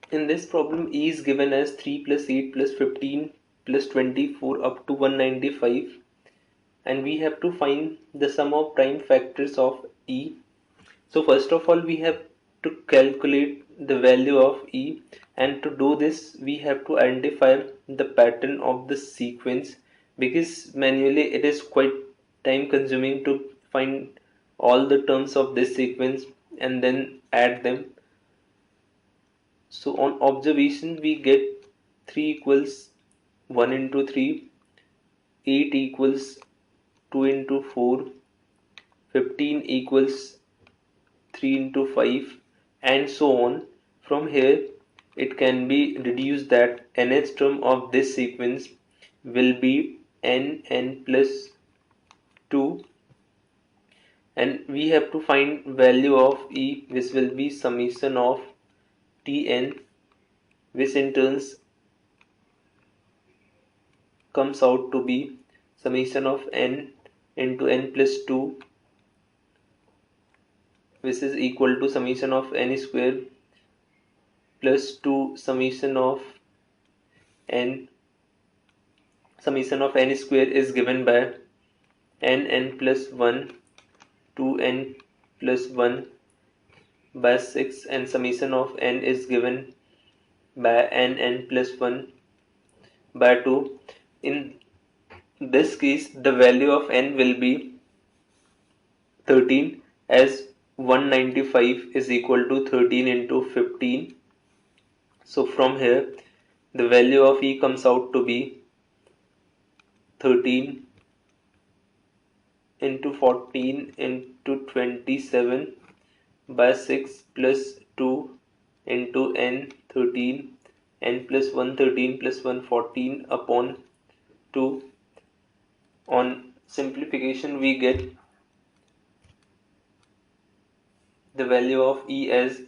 In this problem, E is given as 3 plus 8 plus 15 plus 24 up to 195, and we have to find the sum of prime factors of E. So first of all, we have to calculate the value of E, and to do this we have to identify the pattern of the sequence, because manually it is quite time consuming to find all the terms of this sequence and then add them. So on observation we get 3 equals 1 into 3, 8 equals 2 into 4, 15 equals 3 into 5, and so on. From here it can be deduced that nth term of this sequence will be n plus 2, and we have to find value of E, which will be summation of Tn, which in turns comes out to be summation of n into n plus 2, which is equal to summation of n square plus 2 summation of n. Summation of n square is given by n plus 1 to n plus 1 by 6, and summation of n is given by n plus 1 by 2. In this case the value of n will be 13, as 195 is equal to 13 into 15. So from here the value of E comes out to be 13 into 14 into 27 by 6 plus 2 into n 13, n plus 1 13 plus 1 14 upon 2. On simplification we get the value of E as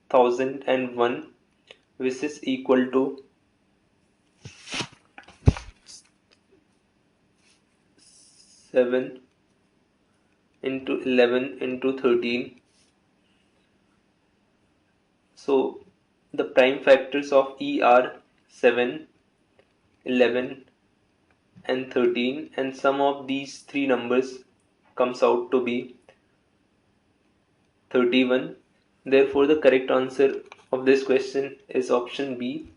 1001, which is equal to 7 into 11 into 13. So the prime factors of E are 7, 11 and 13, and sum of these three numbers comes out to be 31. Therefore the correct answer of this question is option B,